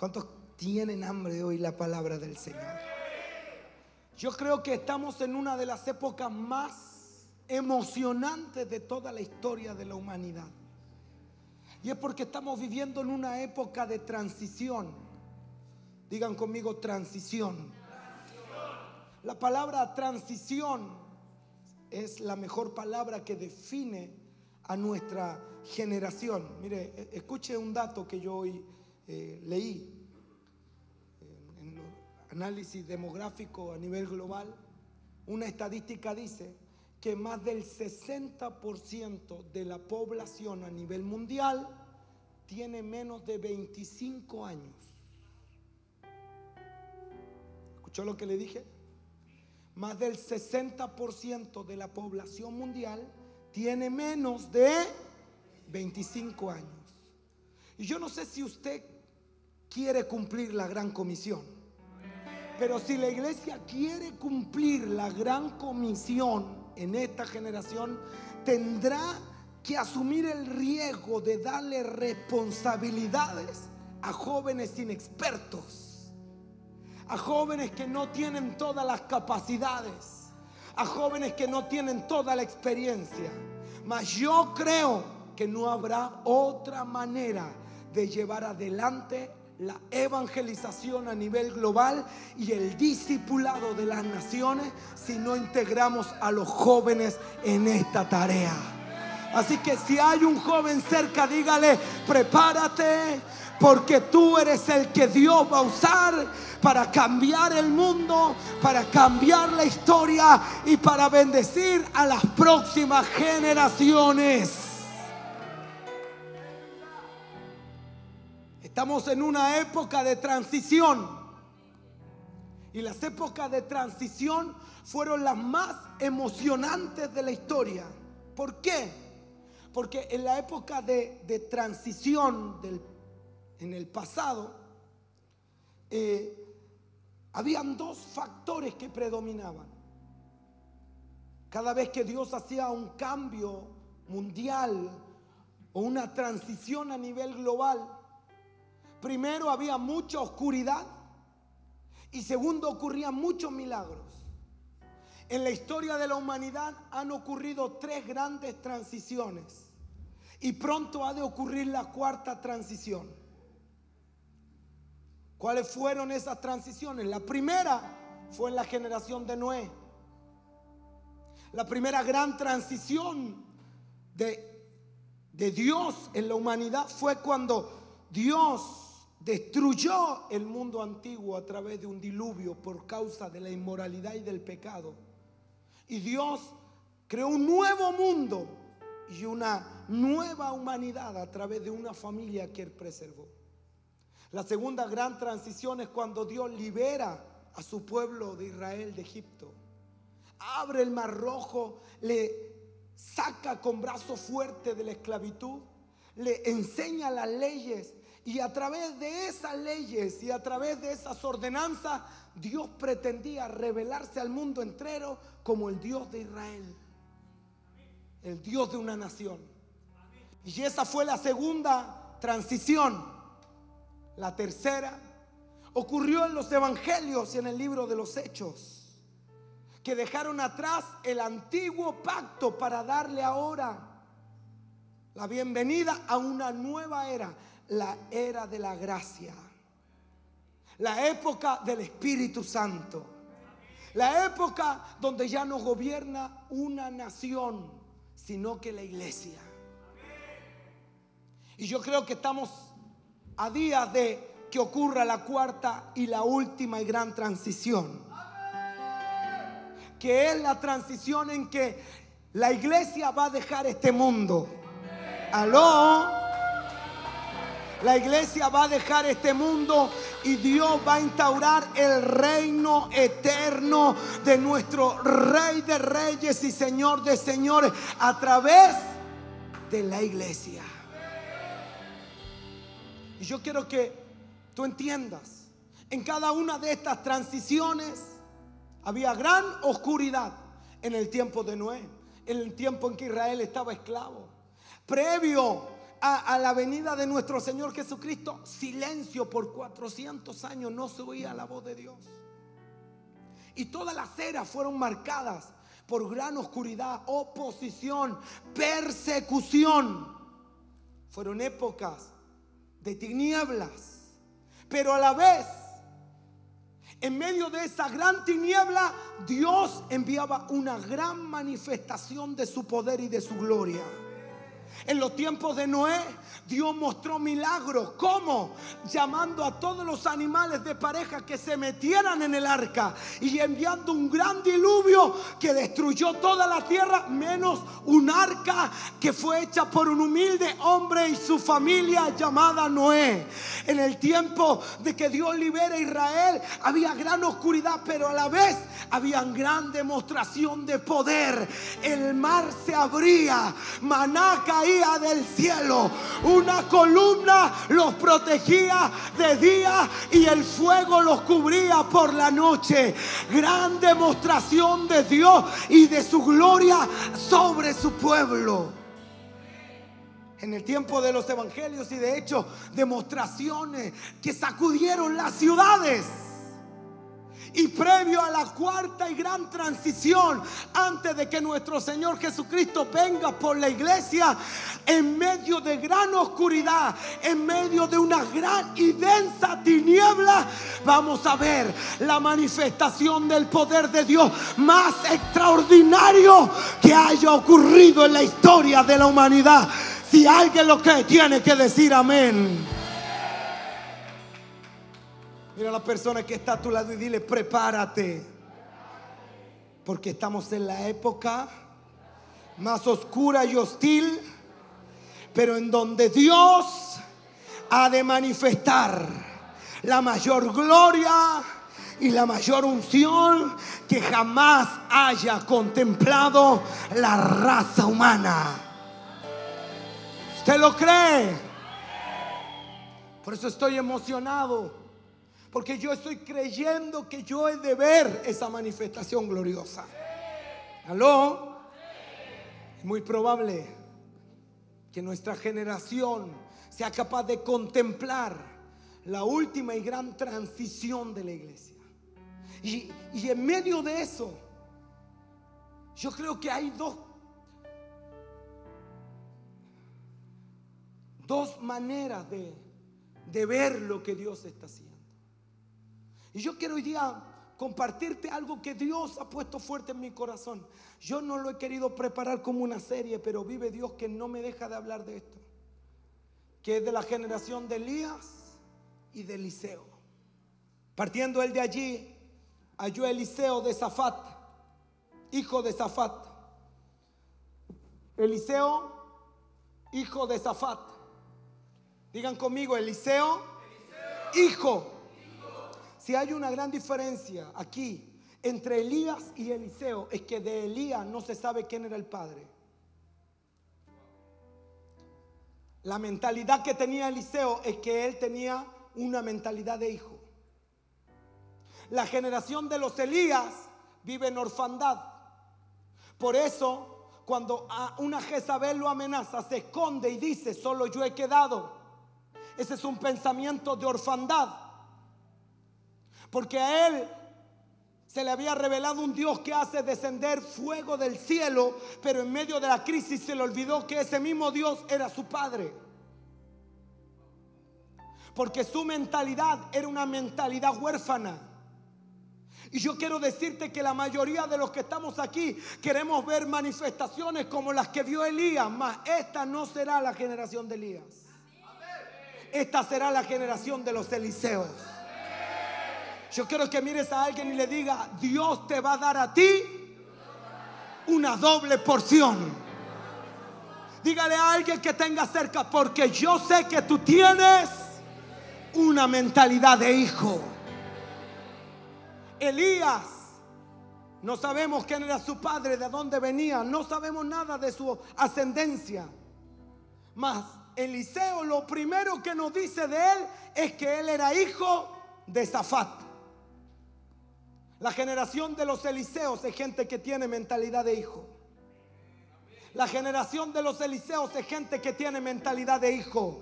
¿Cuántos tienen hambre de oír la palabra del Señor? Yo creo que estamos en una de las épocas más emocionantes de toda la historia de la humanidad. Y es porque estamos viviendo en una época de transición. Digan conmigo, transición. La palabra transición es la mejor palabra que define a nuestra generación. Mire, escuche un dato que yo hoy leí en el análisis demográfico a nivel global. Una estadística dice que más del 60% de la población a nivel mundial tiene menos de 25 años. ¿Escuchó lo que le dije? Más del 60% de la población mundial tiene menos de 25 años. Y yo no sé si usted quiere cumplir la gran comisión, pero si la iglesia quiere cumplir la gran comisión en esta generación, tendrá que asumir el riesgo de darle responsabilidades a jóvenes inexpertos, a jóvenes que no tienen todas las capacidades, a jóvenes que no tienen toda la experiencia. Mas yo creo que no habrá otra manera de llevar adelante la evangelización a nivel global y el discipulado de las naciones si no integramos a los jóvenes en esta tarea. Así que si hay un joven cerca, dígale: prepárate, porque tú eres el que Dios va a usar para cambiar el mundo, para cambiar la historia y para bendecir a las próximas generaciones. Estamos en una época de transición, y las épocas de transición fueron las más emocionantes de la historia. ¿Por qué? Porque en la época de transición en el pasado, habían dos factores que predominaban. Cada vez que Dios hacía un cambio mundial o una transición a nivel global, primero había mucha oscuridad y segundo ocurrían muchos milagros. En la historia de la humanidad han ocurrido tres grandes transiciones y pronto ha de ocurrir la cuarta transición. ¿Cuáles fueron esas transiciones? La primera fue en la generación de Noé. La primera gran transición de Dios en la humanidad fue cuando Dios destruyó el mundo antiguo a través de un diluvio por causa de la inmoralidad y del pecado. Y Dios creó un nuevo mundo y una nueva humanidad a través de una familia que Él preservó. La segunda gran transición es cuando Dios libera a su pueblo de Israel de Egipto. Abre el Mar Rojo, le saca con brazo fuerte de la esclavitud, le enseña las leyes, y a través de esas leyes y a través de esas ordenanzas, Dios pretendía revelarse al mundo entero como el Dios de Israel, el Dios de una nación. Y esa fue la segunda transición. La tercera ocurrió en los evangelios y en el libro de los Hechos, que dejaron atrás el antiguo pacto para darle ahora la bienvenida a una nueva era, la era de la gracia, la época del Espíritu Santo, la época donde ya no gobierna una nación, sino que la iglesia. Y yo creo que estamos a días de que ocurra la cuarta y la última y gran transición, que es la transición en que la iglesia va a dejar este mundo. Aló. La iglesia va a dejar este mundo y Dios va a instaurar el reino eterno de nuestro Rey de Reyes y Señor de Señores a través de la iglesia. Y yo quiero que tú entiendas, en cada una de estas transiciones había gran oscuridad. En el tiempo de Noé, en el tiempo en que Israel estaba esclavo, previo a la venida de nuestro Señor Jesucristo, silencio por 400 años, no se oía la voz de Dios. Y todas las eras fueron marcadas por gran oscuridad, oposición, persecución. Fueron épocas de tinieblas, pero a la vez, en medio de esa gran tiniebla, Dios enviaba una gran manifestación de su poder y de su gloria. En los tiempos de Noé, Dios mostró milagros. ¿Cómo? Llamando a todos los animales de pareja que se metieran en el arca y enviando un gran diluvio que destruyó toda la tierra, menos un arca que fue hecha por un humilde hombre y su familia llamada Noé. En el tiempo de que Dios libera a Israel, había gran oscuridad, pero a la vez había gran demostración de poder. El mar se abría, maná caía del cielo, una columna los protegía de día y el fuego los cubría por la noche. Gran demostración de Dios y de su gloria sobre su pueblo. En el tiempo de los evangelios y de hecho demostraciones que sacudieron las ciudades. Y previo a la cuarta y gran transición, antes de que nuestro Señor Jesucristo venga por la iglesia, en medio de gran oscuridad, en medio de una gran y densa tiniebla, vamos a ver la manifestación del poder de Dios más extraordinario que haya ocurrido en la historia de la humanidad. Si alguien lo cree, tiene que decir amén. Mira a la persona que está a tu lado y dile: prepárate, porque estamos en la época más oscura y hostil, pero en donde Dios ha de manifestar la mayor gloria y la mayor unción que jamás haya contemplado la raza humana. ¿Usted lo cree? Por eso estoy emocionado, porque yo estoy creyendo que yo he de ver esa manifestación gloriosa. ¿Aló? Es muy probable que nuestra generación sea capaz de contemplar la última y gran transición de la iglesia. Y en medio de eso, yo creo que hay dos maneras de ver lo que Dios está haciendo. Y yo quiero hoy día compartirte algo que Dios ha puesto fuerte en mi corazón. Yo no lo he querido preparar como una serie, pero vive Dios que no me deja de hablar de esto, que es de la generación de Elías y de Eliseo. Partiendo él de allí, halló a Eliseo de Safat, hijo de Safat. Eliseo, hijo de Safat. Digan conmigo: Eliseo, hijo. Si hay una gran diferencia aquí entre Elías y Eliseo, es que de Elías no se sabe quién era el padre. La mentalidad que tenía Eliseo es que él tenía una mentalidad de hijo. La generación de los Elías vive en orfandad. Por eso, cuando a una Jezabel lo amenaza, se esconde y dice: solo yo he quedado. Ese es un pensamiento de orfandad, porque a él se le había revelado un Dios que hace descender fuego del cielo, pero en medio de la crisis se le olvidó que ese mismo Dios era su padre, porque su mentalidad era una mentalidad huérfana. Y yo quiero decirte que la mayoría de los que estamos aquí queremos ver manifestaciones como las que vio Elías, mas esta no será la generación de Elías. Esta será la generación de los Eliseos. Yo quiero que mires a alguien y le diga: Dios te va a dar a ti una doble porción. Dígale a alguien que tenga cerca: porque yo sé que tú tienes una mentalidad de hijo. Elías, no sabemos quién era su padre, de dónde venía, no sabemos nada de su ascendencia. Mas Eliseo, lo primero que nos dice de él es que él era hijo de Safat. La generación de los Eliseos es gente que tiene mentalidad de hijo. La generación de los Eliseos es gente que tiene mentalidad de hijo.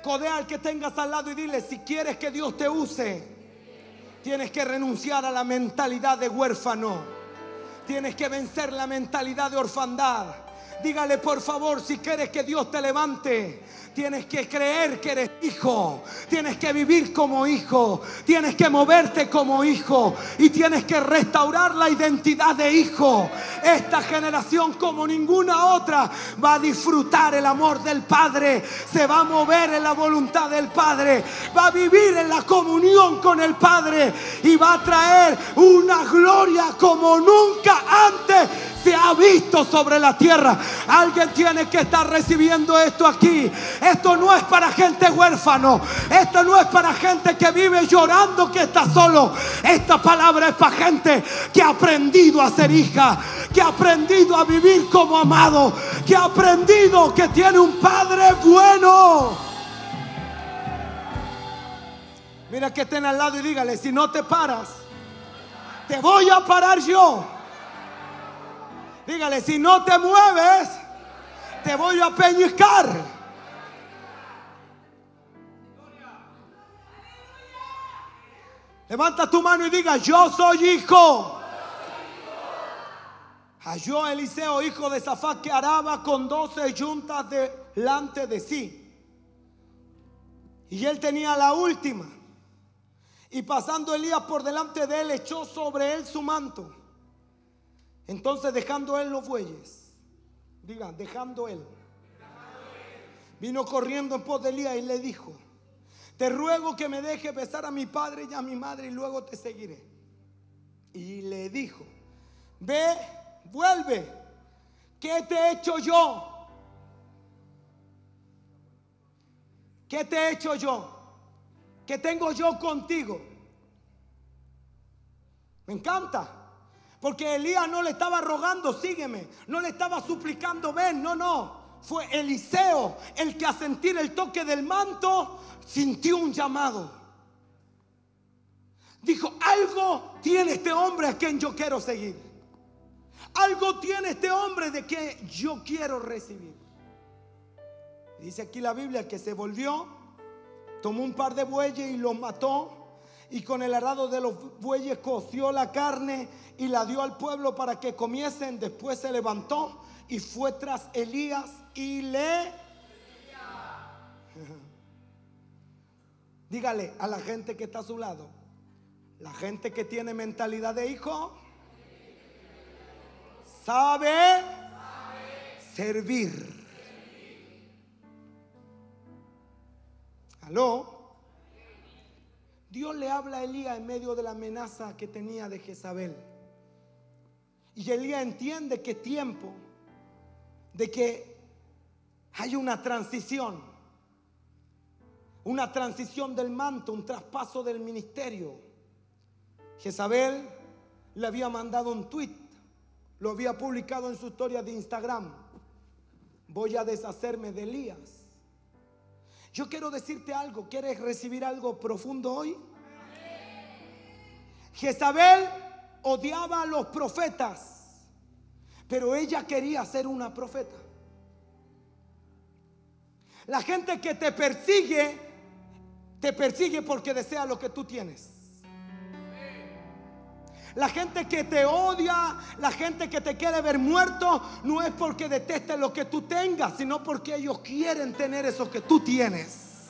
Codea al que tengas al lado y dile: si quieres que Dios te use, tienes que renunciar a la mentalidad de huérfano. Tienes que vencer la mentalidad de orfandad. Dígale, por favor, si quieres que Dios te levante, tienes que creer que eres hijo. Tienes que vivir como hijo. Tienes que moverte como hijo. Y tienes que restaurar la identidad de hijo. Esta generación, como ninguna otra, va a disfrutar el amor del Padre. Se va a mover en la voluntad del Padre. Va a vivir en la comunión con el Padre. Y va a traer una gloria como nunca antes se ha visto sobre la tierra. Alguien tiene que estar recibiendo esto aquí. Esto no es para gente huérfano. Esto no es para gente que vive llorando que está solo. Esta palabra es para gente que ha aprendido a ser hija, que ha aprendido a vivir como amado, que ha aprendido que tiene un Padre bueno. Mira que estén al lado y dígale: si no te paras, te voy a parar yo. Dígale: si no te mueves, te voy a pellizcar. Levanta tu mano y diga: yo soy hijo. Halló Eliseo, hijo de Safat, que araba con 12 yuntas delante de sí. Y él tenía la última. Y pasando Elías por delante de él, echó sobre él su manto. Entonces, dejando él los bueyes, diga, dejando él, vino corriendo en pos de Elías y le dijo: te ruego que me deje besar a mi padre y a mi madre, y luego te seguiré. Y le dijo: ve, vuelve. ¿Qué te he hecho yo? ¿Qué te he hecho yo? ¿Qué tengo yo contigo? Me encanta. Porque Elías no le estaba rogando: sígueme. No le estaba suplicando: ven. No. Fue Eliseo el que, a sentir el toque del manto, sintió un llamado. Dijo: algo tiene este hombre a quien yo quiero seguir. Algo tiene este hombre de que yo quiero recibir. Dice aquí la Biblia que se volvió, tomó un par de bueyes y los mató. Y con el arado de los bueyes coció la carne y la dio al pueblo para que comiesen. Después se levantó y fue tras Elías y le... Dígale a la gente que está a su lado: la gente que tiene mentalidad de hijo sabe servir. ¿Aló? Dios le habla a Elías en medio de la amenaza que tenía de Jezabel. Y Elías entiende que es tiempo de que hay una transición del manto, un traspaso del ministerio. Jezabel le había mandado un tweet, lo había publicado en su historia de Instagram: voy a deshacerme de Elías. Yo quiero decirte algo. ¿Quieres recibir algo profundo hoy? Jezabel odiaba a los profetas, pero ella quería ser una profeta. La gente que te persigue porque desea lo que tú tienes. La gente que te odia, la gente que te quiere ver muerto, no es porque deteste lo que tú tengas, sino porque ellos quieren tener eso que tú tienes.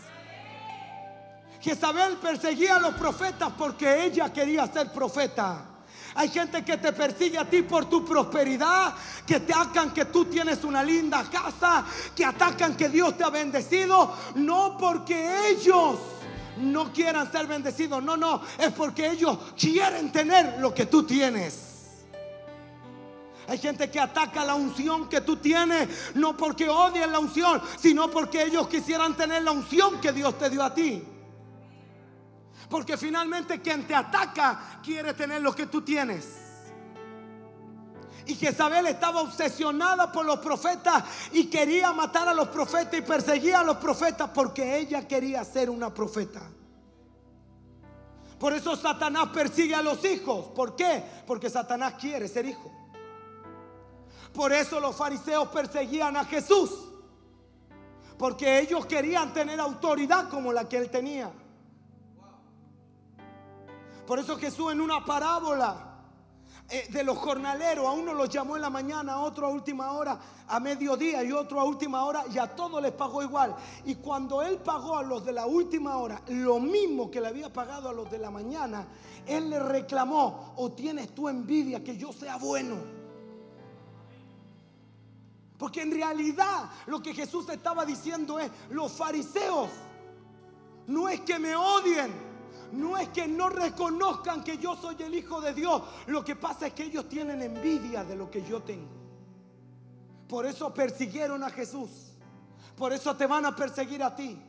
Jezabel perseguía a los profetas porque ella quería ser profeta. Hay gente que te persigue a ti por tu prosperidad, que te atacan que tú tienes una linda casa, que atacan que Dios te ha bendecido, no porque ellos no quieran ser bendecidos, no, es porque ellos quieren tener lo que tú tienes. Hay gente que ataca la unción que tú tienes, no porque odien la unción, sino porque ellos quisieran tener la unción que Dios te dio a ti. Porque finalmente quien te ataca quiere tener lo que tú tienes. Y Jezabel estaba obsesionada por los profetas y quería matar a los profetas y perseguía a los profetas porque ella quería ser una profeta. Por eso Satanás persigue a los hijos. ¿Por qué? Porque Satanás quiere ser hijo. Por eso los fariseos perseguían a Jesús, porque ellos querían tener autoridad como la que él tenía. Por eso Jesús, en una parábola de los jornaleros, a uno los llamó en la mañana, a otro a última hora, a mediodía, y otro a última hora, y a todos les pagó igual. Y cuando él pagó a los de la última hora lo mismo que le había pagado a los de la mañana, él le reclamó: ¿o tienes tú envidia que yo sea bueno? Porque en realidad lo que Jesús estaba diciendo es: los fariseos no es que me odien, no es que no reconozcan que yo soy el Hijo de Dios. Lo que pasa es que ellos tienen envidia de lo que yo tengo. Por eso persiguieron a Jesús. Por eso te van a perseguir a ti.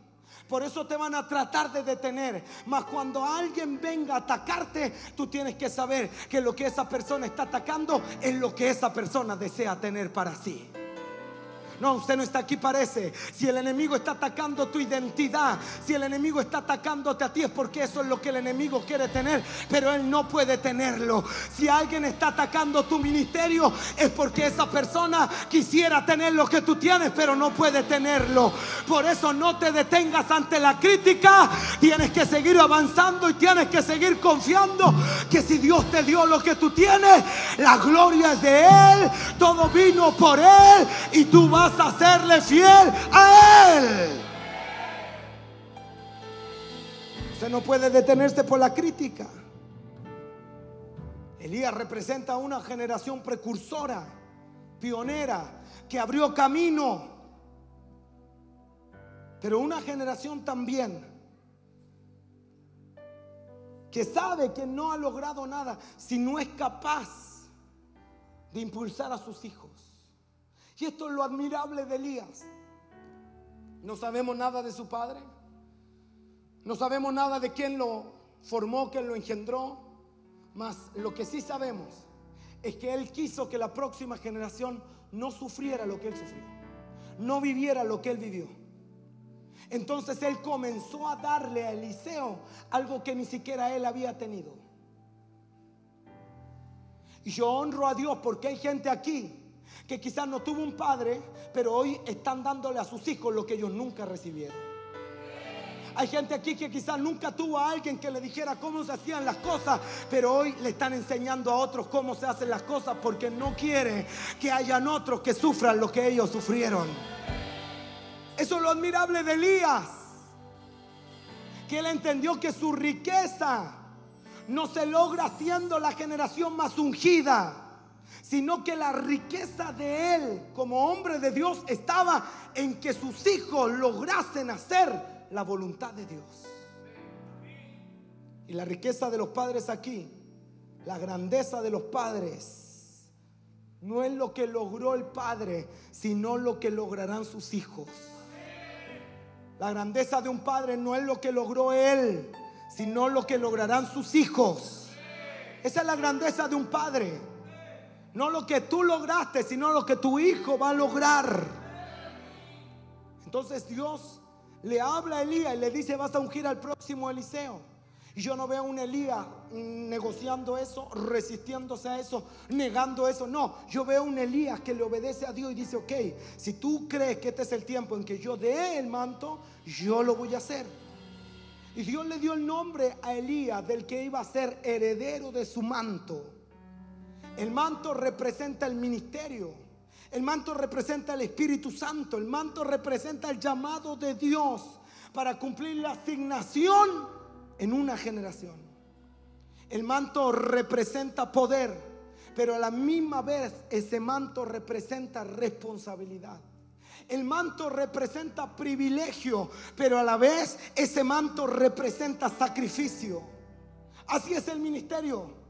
Por eso te van a tratar de detener. Mas cuando alguien venga a atacarte, tú tienes que saber que lo que esa persona está atacando es lo que esa persona desea tener para sí. No, usted no está aquí, parece. Si el enemigo está atacando tu identidad, si el enemigo está atacándote a ti, es porque eso es lo que el enemigo quiere tener, pero él no puede tenerlo. Si alguien está atacando tu ministerio, es porque esa persona quisiera tener lo que tú tienes, pero no puede tenerlo. Por eso no te detengas ante la crítica. Tienes que seguir avanzando y tienes que seguir confiando que si Dios te dio lo que tú tienes, la gloria es de Él. Todo vino por Él y tú vas a serle fiel a Él. Usted no puede detenerse por la crítica. Elías representa una generación precursora, pionera, que abrió camino, pero una generación también que sabe que no ha logrado nada si no es capaz de impulsar a sus hijos. Y esto es lo admirable de Elías. No sabemos nada de su padre. No sabemos nada de quién lo formó, quién lo engendró. Mas lo que sí sabemos es que él quiso que la próxima generación no sufriera lo que él sufrió, no viviera lo que él vivió. Entonces él comenzó a darle a Eliseo algo que ni siquiera él había tenido. Y yo honro a Dios porque hay gente aquí que quizás no tuvo un padre, pero hoy están dándole a sus hijos lo que ellos nunca recibieron. Hay gente aquí que quizás nunca tuvo a alguien que le dijera cómo se hacían las cosas, pero hoy le están enseñando a otros cómo se hacen las cosas, porque no quiere que hayan otros que sufran lo que ellos sufrieron. Eso es lo admirable de Elías, que él entendió que su riqueza no se logra siendo la generación más ungida, sino que la riqueza de él como hombre de Dios estaba en que sus hijos lograsen hacer la voluntad de Dios. Y la riqueza de los padres aquí, la grandeza de los padres, no es lo que logró el padre, sino lo que lograrán sus hijos. La grandeza de un padre no es lo que logró él, sino lo que lograrán sus hijos. Esa es la grandeza de un padre. No lo que tú lograste, sino lo que tu hijo va a lograr. Entonces Dios le habla a Elías y le dice: vas a ungir al próximo Eliseo. Y yo no veo a un Elías negociando eso, resistiéndose a eso, negando eso. No, yo veo a un Elías que le obedece a Dios y dice: ok, si tú crees que este es el tiempo en que yo dé el manto, yo lo voy a hacer. Y Dios le dio el nombre a Elías del que iba a ser heredero de su manto. El manto representa el ministerio. El manto representa el Espíritu Santo. El manto representa el llamado de Dios para cumplir la asignación en una generación. El manto representa poder, pero a la misma vez ese manto representa responsabilidad. El manto representa privilegio, pero a la vez ese manto representa sacrificio. Así es el ministerio.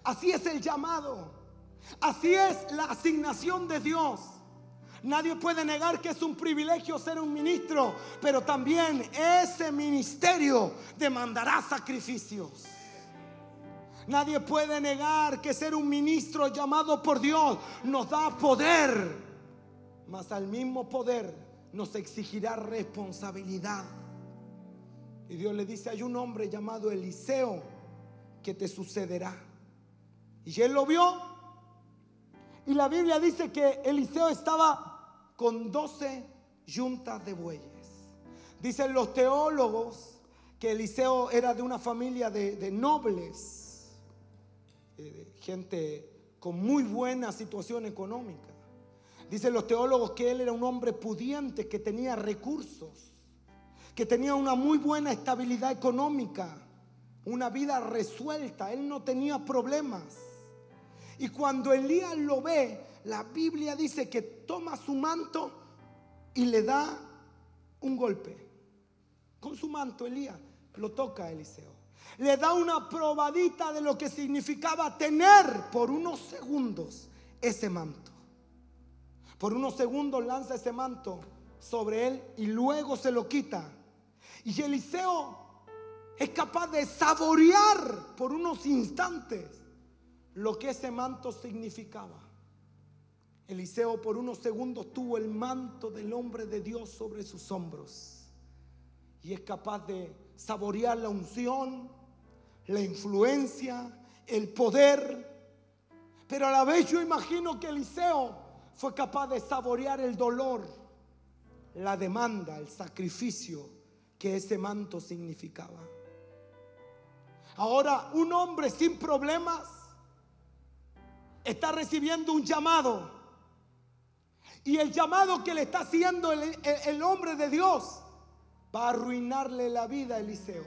Así es el llamado. Así es la asignación de Dios. Nadie puede negar que es un privilegio ser un ministro, pero también ese ministerio demandará sacrificios. Nadie puede negar que ser un ministro llamado por Dios nos da poder, mas al mismo poder nos exigirá responsabilidad. Y Dios le dice: hay un hombre llamado Eliseo que te sucederá. Y él lo vio. Y la Biblia dice que Eliseo estaba con 12 yuntas de bueyes. Dicen los teólogos que Eliseo era de una familia de nobles, gente con muy buena situación económica. Dicen los teólogos que él era un hombre pudiente, que tenía recursos, que tenía una muy buena estabilidad económica, una vida resuelta. Él no tenía problemas. Y cuando Elías lo ve, la Biblia dice que toma su manto y le da un golpe. Con su manto Elías lo toca a Eliseo. Le da una probadita de lo que significaba tener por unos segundos ese manto. Por unos segundos lanza ese manto sobre él y luego se lo quita. Y Eliseo es capaz de saborear por unos instantes lo que ese manto significaba. Eliseo por unos segundos tuvo el manto del hombre de Dios sobre sus hombros y es capaz de saborear la unción, la influencia, el poder. Pero a la vez yo imagino que Eliseo fue capaz de saborear el dolor, la demanda, el sacrificio que ese manto significaba. Ahora un hombre sin problemas está recibiendo un llamado, y el llamado que le está haciendo el hombre de Dios va a arruinarle la vida a Eliseo.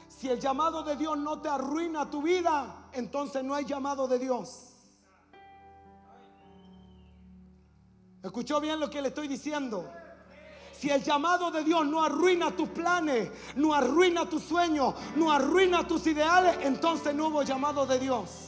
Si el llamado de Dios no te arruina tu vida, entonces no hay llamado de Dios. ¿Escuchó bien lo que le estoy diciendo? Si el llamado de Dios no arruina tus planes, no arruina tus sueños, no arruina tus ideales, entonces no hubo llamado de Dios.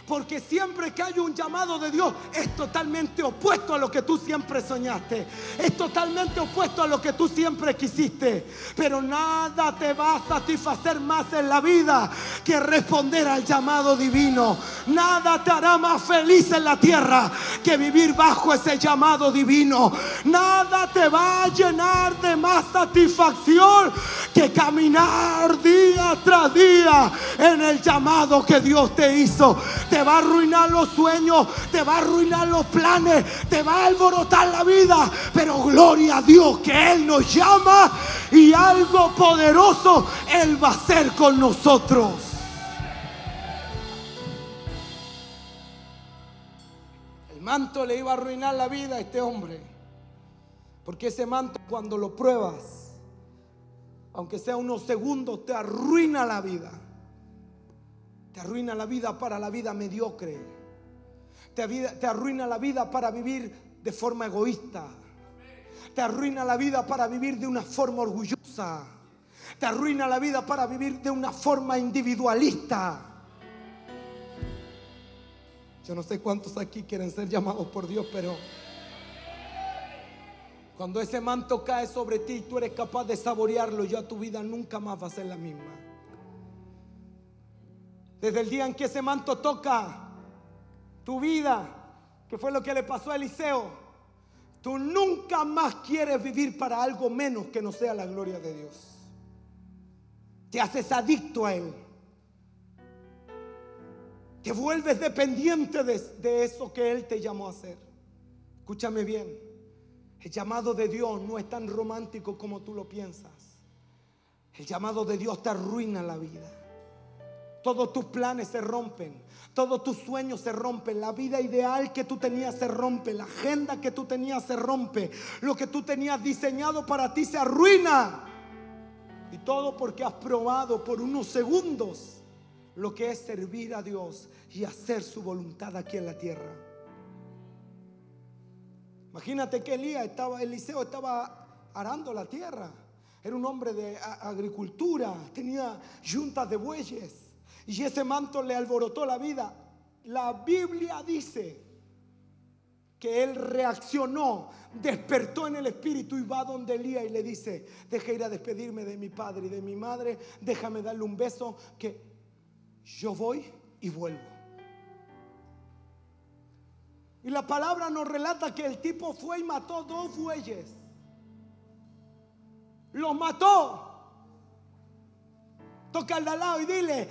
Porque siempre que hay un llamado de Dios es totalmente opuesto a lo que tú siempre soñaste, es totalmente opuesto a lo que tú siempre quisiste. Pero nada te va a satisfacer más en la vida que responder al llamado divino. Nada te hará más feliz en la tierra que vivir bajo ese llamado divino. Nada te va a llenar de más satisfacción que caminar día tras día en el llamado que Dios te hizo. Te va a arruinar los sueños, te va a arruinar los planes, te va a alborotar la vida, pero gloria a Dios que Él nos llama y algo poderoso Él va a hacer con nosotros. El manto le iba a arruinar la vida a este hombre, porque ese manto cuando lo pruebas, aunque sea unos segundos, te arruina la vida. Te arruina la vida para la vida mediocre. Te arruina la vida para vivir de forma egoísta. Te arruina la vida para vivir de una forma orgullosa. Te arruina la vida para vivir de una forma individualista. Yo no sé cuántos aquí quieren ser llamados por Dios, pero cuando ese manto cae sobre ti y tú eres capaz de saborearlo, ya tu vida nunca más va a ser la misma. Desde el día en que ese manto toca tu vida, que fue lo que le pasó a Eliseo, tú nunca más quieres vivir para algo menos que no sea la gloria de Dios. Te haces adicto a Él. Te vuelves dependiente de eso que Él te llamó a hacer. Escúchame bien. El llamado de Dios no es tan romántico como tú lo piensas. El llamado de Dios te arruina la vida. Todos tus planes se rompen, todos tus sueños se rompen, la vida ideal que tú tenías se rompe, la agenda que tú tenías se rompe, lo que tú tenías diseñado para ti se arruina. Y todo porque has probado por unos segundos lo que es servir a Dios y hacer su voluntad aquí en la tierra. Imagínate que Eliseo estaba arando la tierra. Era un hombre de agricultura, tenía yuntas de bueyes. Y ese manto le alborotó la vida. La Biblia dice que él reaccionó, despertó en el espíritu y va donde Elías y le dice: deja ir a despedirme de mi padre y de mi madre, déjame darle un beso, que yo voy y vuelvo. Y la palabra nos relata que el tipo fue y mató 2 bueyes. Los mató. Toca al de al lado y dile: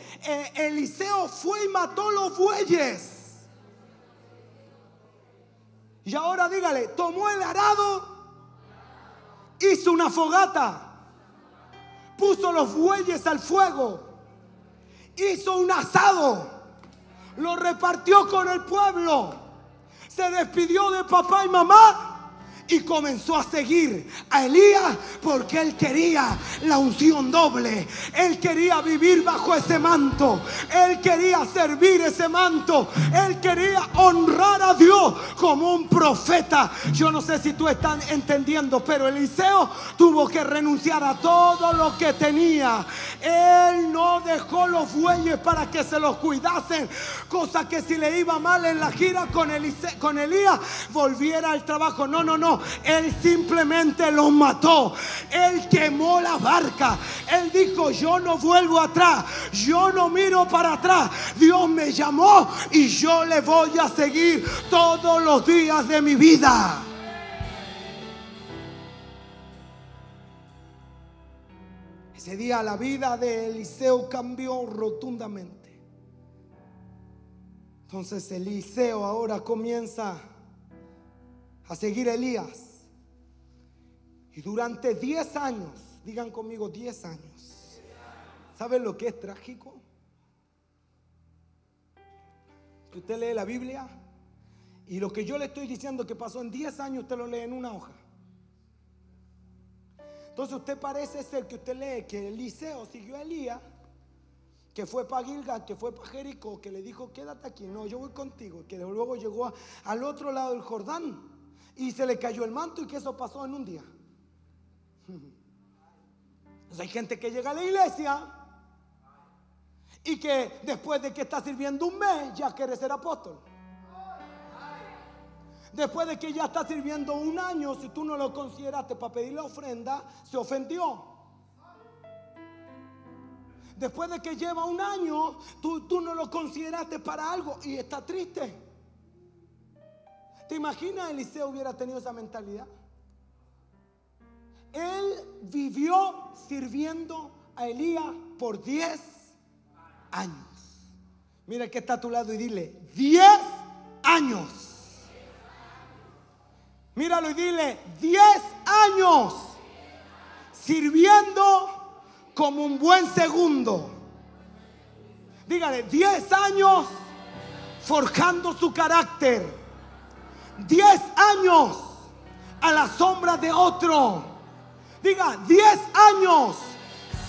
Eliseo fue y mató los bueyes. Y ahora dígale, tomó el arado, hizo una fogata, puso los bueyes al fuego, hizo un asado, lo repartió con el pueblo, se despidió de papá y mamá y comenzó a seguir a Elías, porque él quería la unción doble. Él quería vivir bajo ese manto. Él quería servir ese manto. Él quería honrar a Dios como un profeta. Yo no sé si tú estás entendiendo, pero Eliseo tuvo que renunciar a todo lo que tenía. Él no dejó los bueyes para que se los cuidasen, cosa que si le iba mal en la gira con Elías, volviera al trabajo. No, no, no. Él simplemente los mató. Él quemó la barca. Él dijo, yo no vuelvo atrás, yo no miro para atrás. Dios me llamó y yo le voy a seguir todos los días de mi vida. Ese día la vida de Eliseo cambió rotundamente. Entonces Eliseo ahora comienza a seguir a Elías. Y durante 10 años, digan conmigo 10 años. ¿Saben lo que es trágico? Que usted lee la Biblia y lo que yo le estoy diciendo que pasó en 10 años, usted lo lee en una hoja. Entonces usted parece ser que usted lee que Eliseo siguió a Elías, que fue para Gilgal, que fue para Jericó, que le dijo quédate aquí, no, yo voy contigo, que luego llegó al otro lado del Jordán y se le cayó el manto y que eso pasó en un día. Entonces hay gente que llega a la iglesia y que después de que está sirviendo un mes ya quiere ser apóstol. Después de que ya está sirviendo un año, si tú no lo consideraste para pedirle ofrenda, se ofendió. Después de que lleva un año, tú no lo consideraste para algo y está triste. ¿Te imaginas Eliseo hubiera tenido esa mentalidad? Él vivió sirviendo a Elías por 10 años. Mira que está a tu lado y dile 10 años. Míralo y dile 10 años sirviendo como un buen segundo. Dígale 10 años forjando su carácter. 10 años a la sombra de otro. Diga 10 años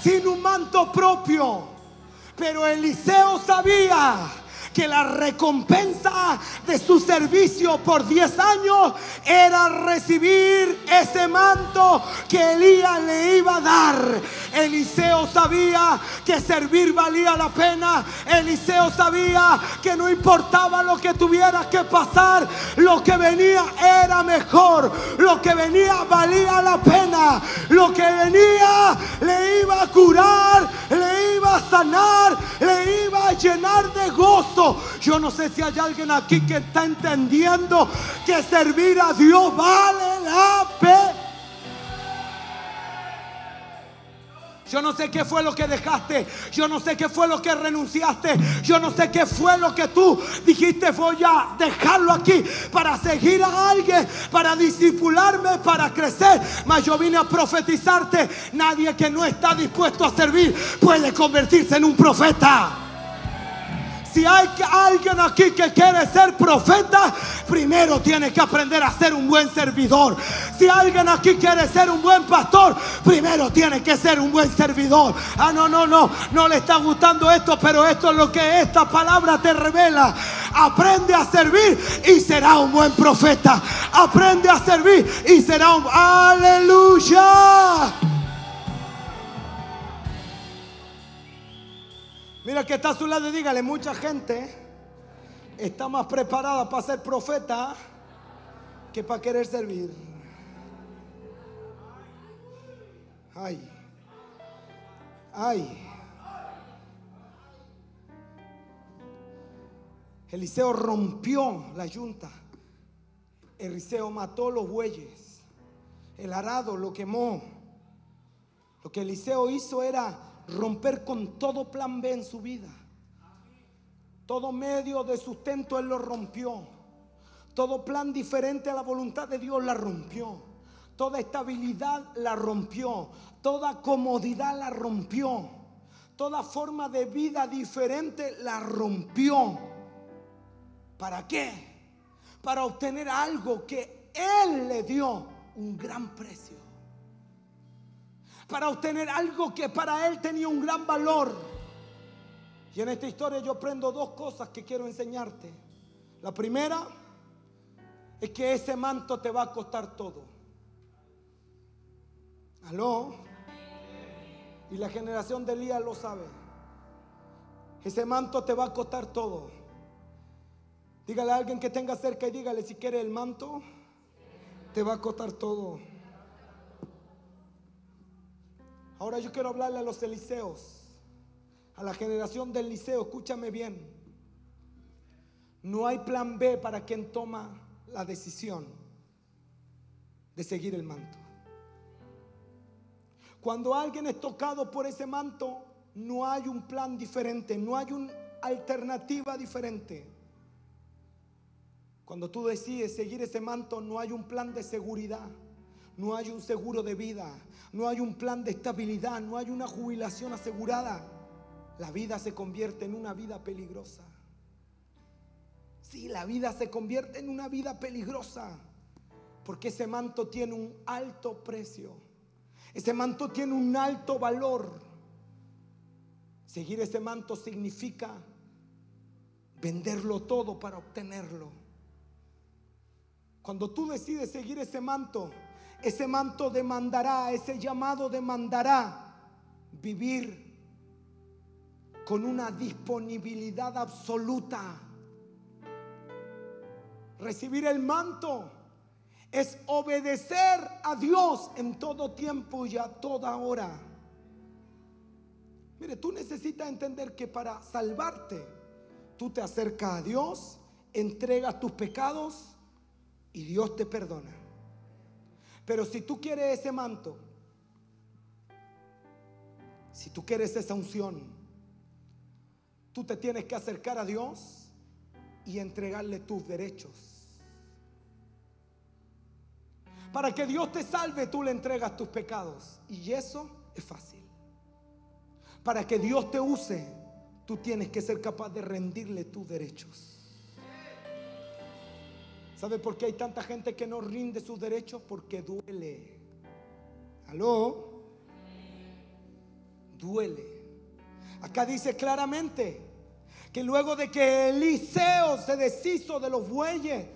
sin un manto propio. Pero Eliseo sabía que la recompensa de su servicio por 10 años era recibir ese manto que Elías le iba a dar. Eliseo sabía que servir valía la pena. Eliseo sabía que no importaba lo que tuviera que pasar, lo que venía era mejor, lo que venía valía la pena, lo que venía le iba a curar, le iba a sanar, le iba a llenar de gozo. Yo no sé si hay alguien aquí que está entendiendo que servir a Dios vale la pena. Yo no sé qué fue lo que dejaste. Yo no sé qué fue lo que renunciaste. Yo no sé qué fue lo que tú dijiste. Voy a dejarlo aquí para seguir a alguien, para discipularme, para crecer. Mas yo vine a profetizarte. Nadie que no está dispuesto a servir puede convertirse en un profeta. Si hay alguien aquí que quiere ser profeta, primero tiene que aprender a ser un buen servidor. Si alguien aquí quiere ser un buen pastor, primero tiene que ser un buen servidor. No le está gustando esto, pero esto es lo que esta palabra te revela. Aprende a servir y será un buen profeta. Aprende a servir y será un... ¡Aleluya! Mira que está a su lado y dígale, mucha gente está más preparada para ser profeta que para querer servir. Ay. Eliseo rompió la yunta. Eliseo mató los bueyes. El arado lo quemó. Lo que Eliseo hizo era romper con todo plan B en su vida. Todo medio de sustento él lo rompió. Todo plan diferente a la voluntad de Dios la rompió. Toda estabilidad la rompió. Toda comodidad la rompió. Toda forma de vida diferente la rompió. ¿Para qué? Para obtener algo que Él le dio un gran precio. Para obtener algo que para Él tenía un gran valor. Y en esta historia yo aprendo dos cosas que quiero enseñarte. La primera es que ese manto te va a costar todo. ¿Aló? Y la generación de Elías lo sabe. Ese manto te va a costar todo. Dígale a alguien que tenga cerca y dígale: si quiere el manto, te va a costar todo. Ahora yo quiero hablarle a los Eliseos, a la generación del Eliseo. Escúchame bien. No hay plan B para quien toma la decisión de seguir el manto. Cuando alguien es tocado por ese manto, no hay un plan diferente, no hay una alternativa diferente. Cuando tú decides seguir ese manto, no hay un plan de seguridad, no hay un seguro de vida, no hay un plan de estabilidad, no hay una jubilación asegurada. La vida se convierte en una vida peligrosa. Sí, la vida se convierte en una vida peligrosa, porque ese manto tiene un alto precio. Ese manto tiene un alto valor. Seguir ese manto significa venderlo todo para obtenerlo. Cuando tú decides seguir ese manto demandará, ese llamado demandará vivir con una disponibilidad absoluta. Recibir el manto es obedecer a Dios en todo tiempo y a toda hora. Mire, tú necesitas entender que para salvarte, tú te acercas a Dios, entregas tus pecados y Dios te perdona. Pero si tú quieres ese manto, si tú quieres esa unción, tú te tienes que acercar a Dios y entregarle tus derechos. Para que Dios te salve, tú le entregas tus pecados. Y eso es fácil. Para que Dios te use, tú tienes que ser capaz de rendirle tus derechos. ¿Sabe por qué hay tanta gente que no rinde sus derechos? Porque duele. ¿Aló? Duele. Acá dice claramente que luego de que Eliseo se deshizo de los bueyes,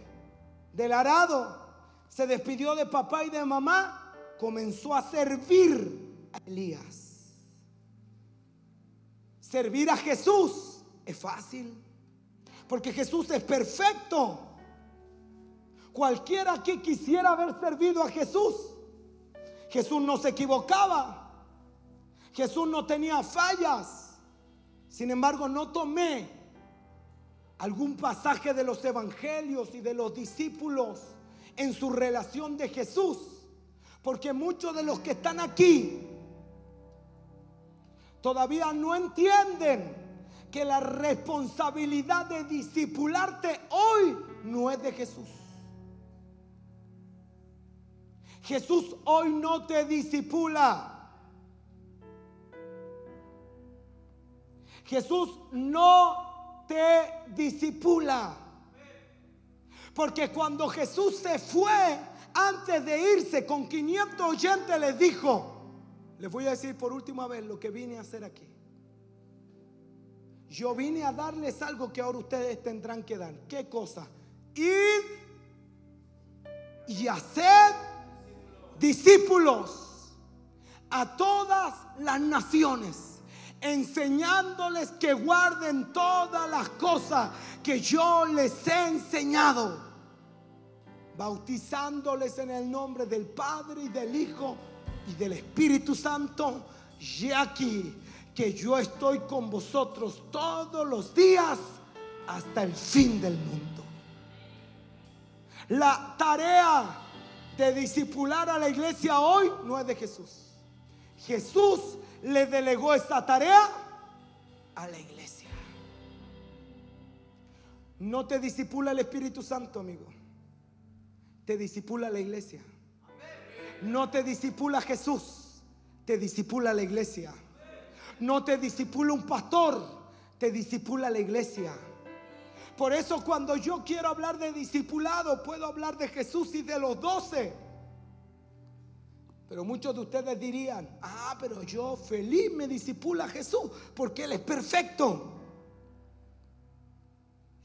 del arado, se despidió de papá y de mamá, comenzó a servir a Elías. Servir a Jesús es fácil, porque Jesús es perfecto. Cualquiera que quisiera haber servido a Jesús, Jesús no se equivocaba, Jesús no tenía fallas. Sin embargo, no tomé algún pasaje de los evangelios y de los discípulos en su relación de Jesús, porque muchos de los que están aquí todavía no entienden que la responsabilidad de discipularte hoy no es de Jesús. Jesús hoy no te discipula. Jesús no te discipula. Porque cuando Jesús se fue, antes de irse con 500 oyentes, les dijo: les voy a decir por última vez lo que vine a hacer aquí. Yo vine a darles algo que ahora ustedes tendrán que dar. ¿Qué cosa? Id y haced discípulos a todas las naciones, enseñándoles que guarden todas las cosas que yo les he enseñado, bautizándoles en el nombre del Padre y del Hijo y del Espíritu Santo. Y aquí que yo estoy con vosotros todos los días hasta el fin del mundo. La tarea de discipular a la iglesia hoy no es de Jesús. Jesús le delegó esa tarea a la iglesia. No te disipula el Espíritu Santo, amigo. te disipula la iglesia. No te disipula Jesús, te disipula la iglesia. No te disipula un pastor, te disipula la iglesia. Por eso cuando yo quiero hablar de discipulado, puedo hablar de Jesús y de los 12. Pero muchos de ustedes dirían: pero yo feliz me disipula Jesús porque Él es perfecto.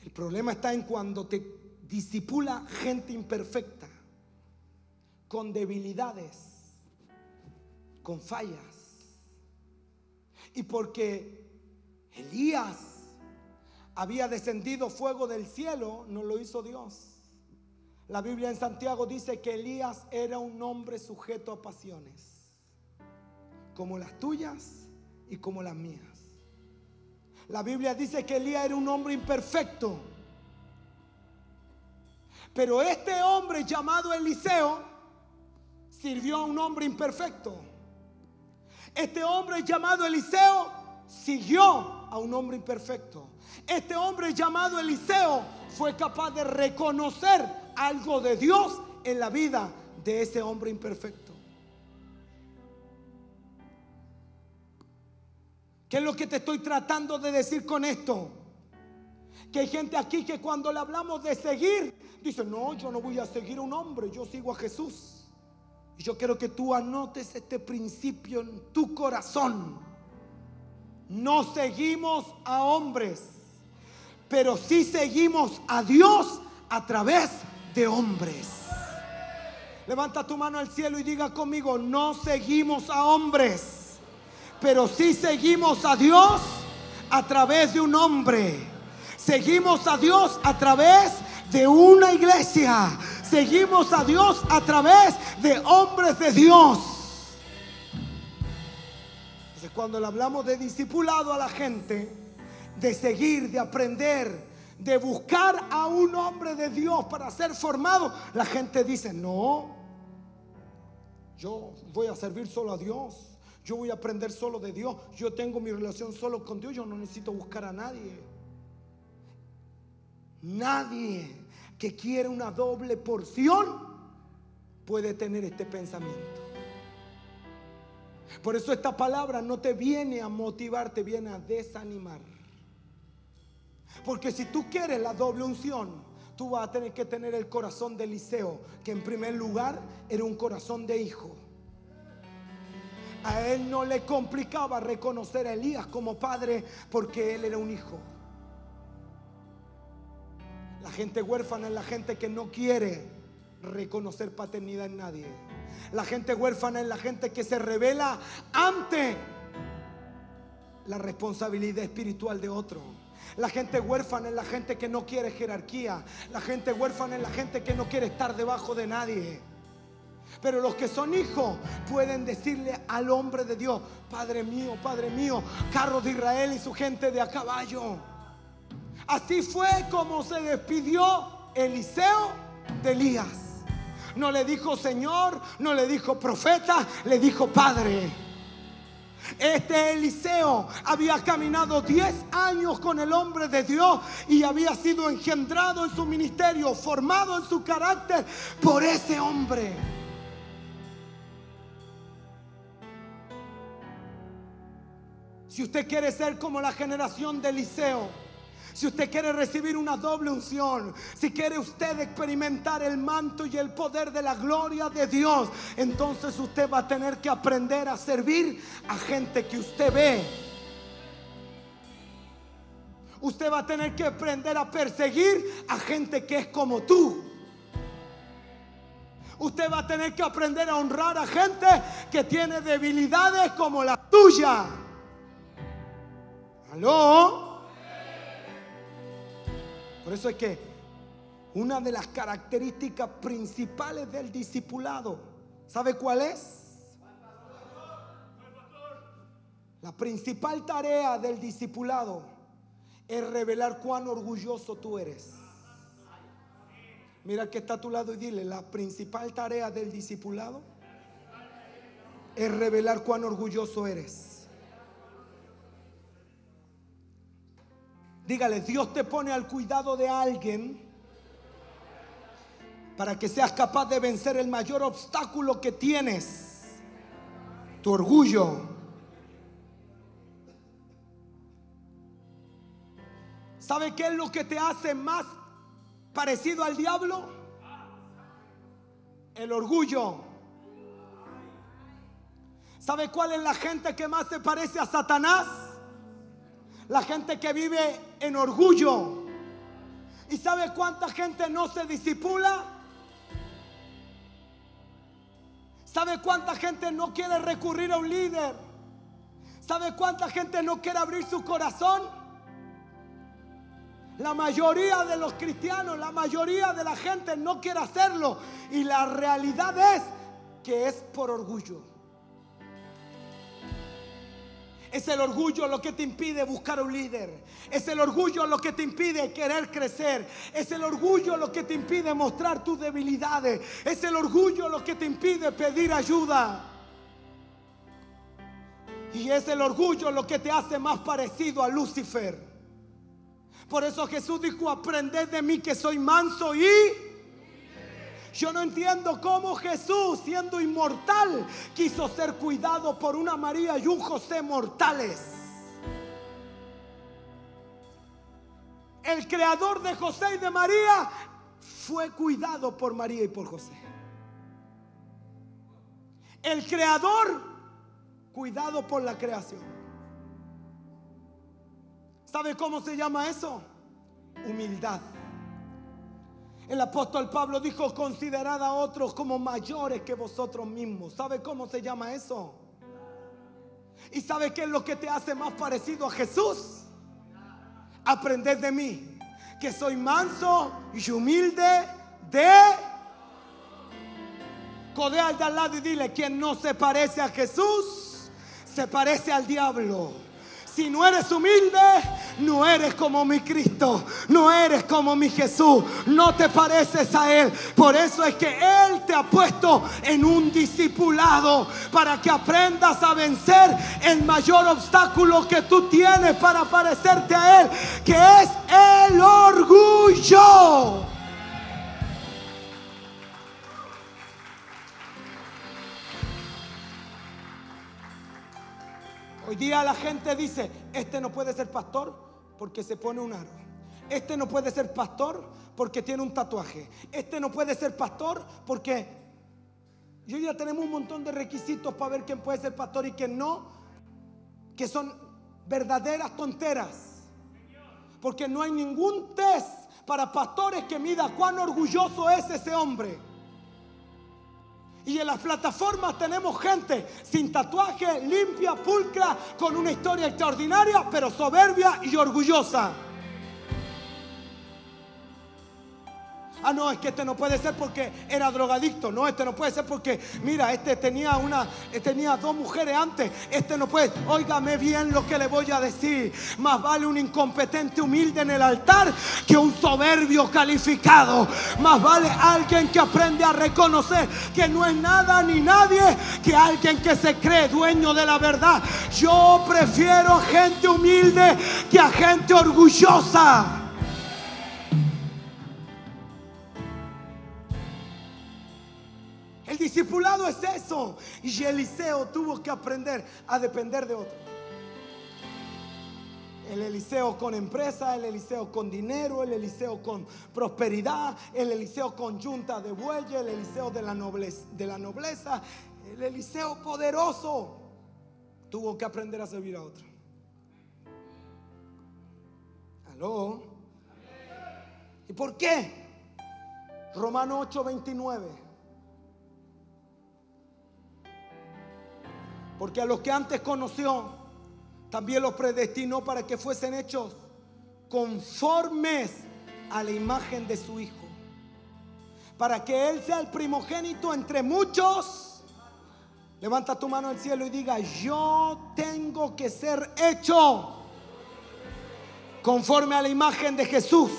El problema está en cuando te disipula gente imperfecta, con debilidades, con fallas. Y porque Elías había descendido fuego del cielo, no lo hizo Dios. La Biblia en Santiago dice que Elías era un hombre sujeto a pasiones, como las tuyas y como las mías. La Biblia dice que Elías era un hombre imperfecto. Pero este hombre llamado Eliseo sirvió a un hombre imperfecto. Este hombre llamado Eliseo siguió a un hombre imperfecto. Este hombre llamado Eliseo fue capaz de reconocer algo de Dios en la vida de ese hombre imperfecto. ¿Qué es lo que te estoy tratando de decir con esto? Que hay gente aquí que cuando le hablamos de seguir, dice: no, yo no voy a seguir a un hombre, yo sigo a Jesús. Y yo quiero que tú anotes este principio en tu corazón. No seguimos a hombres, pero sí seguimos a Dios a través de hombres. Levanta tu mano al cielo y diga conmigo: no seguimos a hombres, pero sí seguimos a Dios a través de un hombre. Seguimos a Dios a través de una iglesia. Seguimos a Dios a través de hombres de Dios. Entonces, cuando le hablamos de discipulado a la gente, de seguir, de aprender, de buscar a un hombre de Dios para ser formado, la gente dice: no, yo voy a servir solo a Dios, yo voy a aprender solo de Dios, yo tengo mi relación solo con Dios, yo no necesito buscar a nadie. Nadie que quiere una doble porción puede tener este pensamiento. Por eso esta palabra no te viene a motivar, te viene a desanimar. Porque si tú quieres la doble unción, tú vas a tener que tener el corazón de Eliseo, que en primer lugar era un corazón de hijo. A él no le complicaba reconocer a Elías como padre porque él era un hijo. La gente huérfana es la gente que no quiere reconocer paternidad en nadie. La gente huérfana es la gente que se revela ante la responsabilidad espiritual de otro. La gente huérfana es la gente que no quiere jerarquía. La gente huérfana es la gente que no quiere estar debajo de nadie. Pero los que son hijos pueden decirle al hombre de Dios: Padre mío, carro de Israel y su gente de a caballo. Así fue como se despidió Eliseo de Elías. No le dijo Señor, no le dijo profeta, le dijo Padre. Este Eliseo había caminado 10 años con el hombre de Dios y había sido engendrado en su ministerio, formado en su carácter por ese hombre. Si usted quiere ser como la generación de Eliseo, si usted quiere recibir una doble unción, si quiere usted experimentar el manto y el poder de la gloria de Dios, entonces usted va a tener que aprender a servir a gente que usted ve. Usted va a tener que aprender a perseguir a gente que es como tú. Usted va a tener que aprender a honrar a gente que tiene debilidades como la tuya. ¿Aló? Por eso es que una de las características principales del discipulado, ¿sabe cuál es? La principal tarea del discipulado es revelar cuán orgulloso tú eres. Mira al que está a tu lado y dile: la principal tarea del discipulado es revelar cuán orgulloso eres. Dígale: Dios te pone al cuidado de alguien para que seas capaz de vencer el mayor obstáculo que tienes, tu orgullo. ¿Sabe qué es lo que te hace más parecido al diablo? El orgullo. ¿Sabe cuál es la gente que más se parece a Satanás? La gente que vive en orgullo. ¿Y sabe cuánta gente no se disipula? ¿Sabe cuánta gente no quiere recurrir a un líder? ¿Sabe cuánta gente no quiere abrir su corazón? La mayoría de los cristianos, la mayoría de la gente no quiere hacerlo. Y la realidad es que es por orgullo. Es el orgullo lo que te impide buscar un líder. Es el orgullo lo que te impide querer crecer. Es el orgullo lo que te impide mostrar tus debilidades. Es el orgullo lo que te impide pedir ayuda. Y es el orgullo lo que te hace más parecido a Lucifer. Por eso Jesús dijo: aprended de mí que soy manso y... Yo no entiendo cómo Jesús, siendo inmortal, quiso ser cuidado por una María y un José mortales. El creador de José y de María fue cuidado por María y por José. El creador cuidado por la creación. ¿Sabe cómo se llama eso? Humildad. El apóstol Pablo dijo: considerad a otros como mayores que vosotros mismos. ¿Sabe cómo se llama eso? ¿Y sabe qué es lo que te hace más parecido a Jesús? Aprended de mí, que soy manso y humilde de... Codea al de al lado y dile: quien no se parece a Jesús, se parece al diablo. Si no eres humilde, no eres como mi Cristo, no eres como mi Jesús, no te pareces a Él. Por eso es que Él te ha puesto en un discipulado, para que aprendas a vencer el mayor obstáculo que tú tienes para parecerte a Él, que es el orgullo. Hoy día la gente dice: este no puede ser pastor porque se pone un aro. Este no puede ser pastor porque tiene un tatuaje. Este no puede ser pastor porque... Y hoy día tenemos un montón de requisitos para ver quién puede ser pastor y quién no, que son verdaderas tonteras. Porque no hay ningún test para pastores que mida cuán orgulloso es ese hombre. Y en las plataformas tenemos gente sin tatuaje, limpia, pulcra, con una historia extraordinaria, pero soberbia y orgullosa. Ah, no, es que este no puede ser porque era drogadicto. No, este no puede ser porque, mira, este tenía 2 mujeres antes. Este no puede. Óigame bien lo que le voy a decir. Más vale un incompetente humilde en el altar que un soberbio calificado. Más vale alguien que aprende a reconocer que no es nada ni nadie, que alguien que se cree dueño de la verdad. Yo prefiero a gente humilde que a gente orgullosa. El discipulado es eso. Y Eliseo tuvo que aprender a depender de otro. El Eliseo con empresa, el Eliseo con dinero, el Eliseo con prosperidad, el Eliseo con yunta de bueyes, el Eliseo de la nobleza, el Eliseo poderoso tuvo que aprender a servir a otro. ¿Aló? ¿Y por qué? Romanos 8:29. Porque a los que antes conoció, también los predestinó para que fuesen hechos conformes a la imagen de su Hijo, para que Él sea el primogénito entre muchos. Levanta tu mano al cielo y diga: yo tengo que ser hecho conforme a la imagen de Jesús.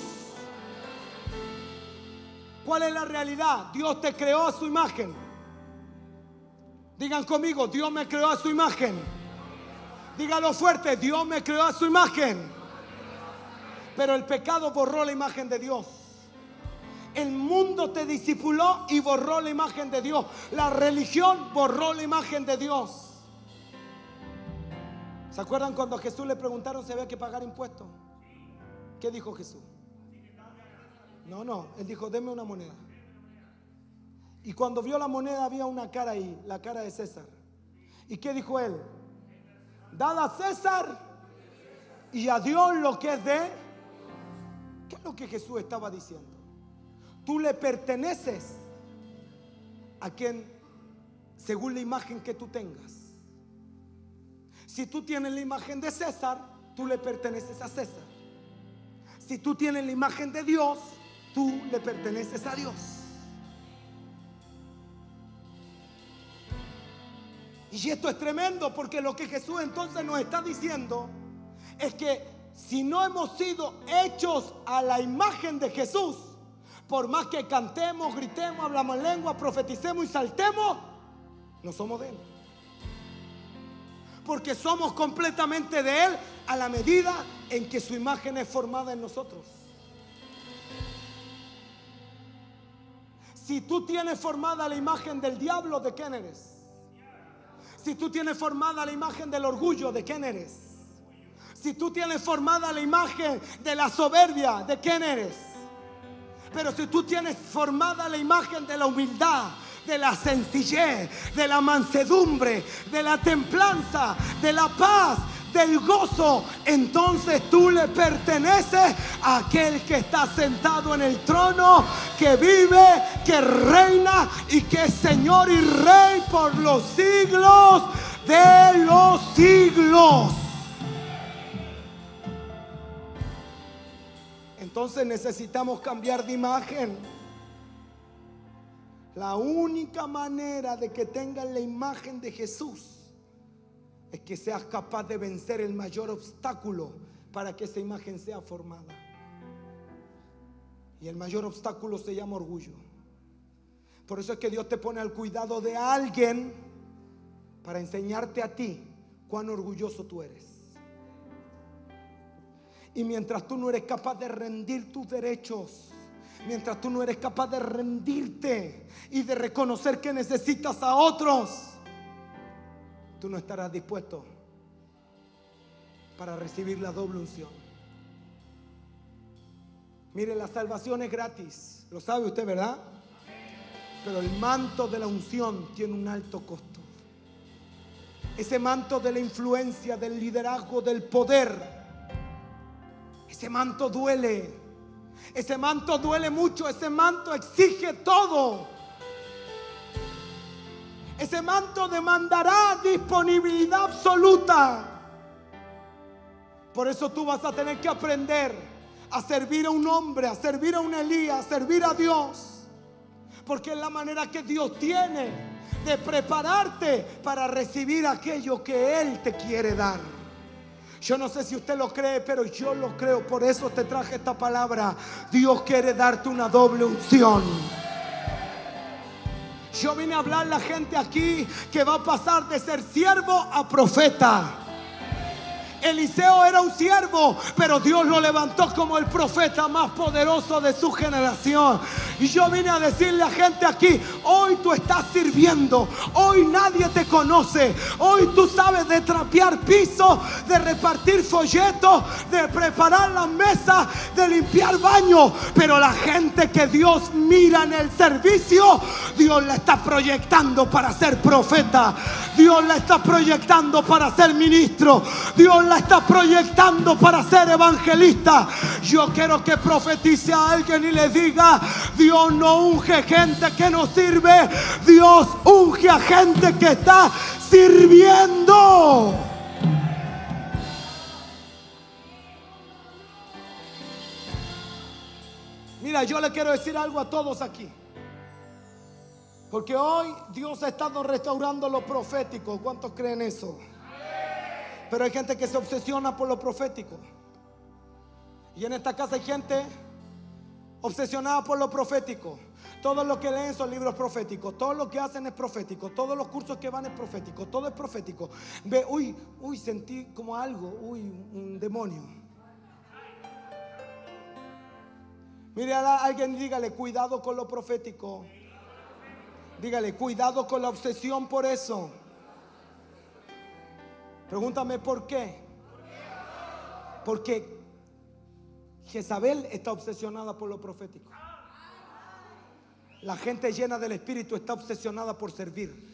¿Cuál es la realidad? Dios te creó a su imagen. Digan conmigo: Dios me creó a su imagen. Dígalo fuerte: Dios me creó a su imagen. Pero el pecado borró la imagen de Dios. El mundo te discipuló y borró la imagen de Dios. La religión borró la imagen de Dios. ¿Se acuerdan cuando a Jesús le preguntaron si había que pagar impuestos? ¿Qué dijo Jesús? No, él dijo: deme una moneda. Y cuando vio la moneda había una cara ahí, la cara de César. ¿Y qué dijo él? Dad a César y a Dios lo que es de. ¿Qué es lo que Jesús estaba diciendo? Tú le perteneces a quien, según la imagen que tú tengas. Si tú tienes la imagen de César, tú le perteneces a César. Si tú tienes la imagen de Dios, tú le perteneces a Dios. Y esto es tremendo, porque lo que Jesús entonces nos está diciendo es que si no hemos sido hechos a la imagen de Jesús, por más que cantemos, gritemos, hablamos en lengua, profeticemos y saltemos, no somos de Él. Porque somos completamente de Él a la medida en que su imagen es formada en nosotros. Si tú tienes formada la imagen del diablo, ¿de quién eres? Si tú tienes formada la imagen del orgullo, ¿de quién eres? Si tú tienes formada la imagen de la soberbia, ¿de quién eres? Pero si tú tienes formada la imagen de la humildad, de la sencillez, de la mansedumbre, de la templanza, de la paz, del gozo, entonces tú le perteneces a aquel que está sentado en el trono, que vive, que reina y que es Señor y Rey por los siglos de los siglos. Entonces necesitamos cambiar de imagen. La única manera de que tengan la imagen de Jesús es que seas capaz de vencer el mayor obstáculo para que esa imagen sea formada. Y el mayor obstáculo se llama orgullo. Por eso es que Dios te pone al cuidado de alguien para enseñarte a ti cuán orgulloso tú eres. Y mientras tú no eres capaz de rendir tus derechos, mientras tú no eres capaz de rendirte y de reconocer que necesitas a otros, tú no estarás dispuesto para recibir la doble unción. Mire, la salvación es gratis, lo sabe usted, ¿verdad? Pero el manto de la unción tiene un alto costo. Ese manto de la influencia, del liderazgo, del poder, ese manto duele. Ese manto duele mucho. Ese manto exige todo. Ese manto demandará disponibilidad absoluta. Por eso tú vas a tener que aprender a servir a un hombre, a servir a un Elías, a servir a Dios. Porque es la manera que Dios tiene de prepararte para recibir aquello que Él te quiere dar. Yo no sé si usted lo cree, pero yo lo creo. Por eso te traje esta palabra. Dios quiere darte una doble unción. Yo vine a hablar a la gente aquí que va a pasar de ser siervo a profeta. Eliseo era un siervo, pero Dios lo levantó como el profeta más poderoso de su generación. Y yo vine a decirle a gente aquí: hoy tú estás sirviendo, hoy nadie te conoce, hoy tú sabes de trapear pisos, de repartir folletos, de preparar las mesas, de limpiar baños, pero la gente que Dios mira en el servicio, Dios la está proyectando para ser profeta, Dios la está proyectando para ser ministro, Dios la está proyectando para ser evangelista. Yo quiero que profetice a alguien y le diga: Dios no unge gente que no sirve, Dios unge a gente que está sirviendo. Mira, yo le quiero decir algo a todos aquí, porque hoy Dios ha estado restaurando lo profético. ¿Cuántos creen eso? Pero hay gente que se obsesiona por lo profético. Y en esta casa hay gente obsesionada por lo profético. Todo lo que leen son libros proféticos. Todo lo que hacen es profético. Todos los cursos que van es profético. Todo es profético. Ve, uy, sentí como algo. Uy, un demonio. Mire a alguien y dígale, cuidado con lo profético. Dígale, cuidado con la obsesión por eso. Pregúntame por qué. Porque Jezabel está obsesionada por lo profético. La gente llena del Espíritu está obsesionada por servir.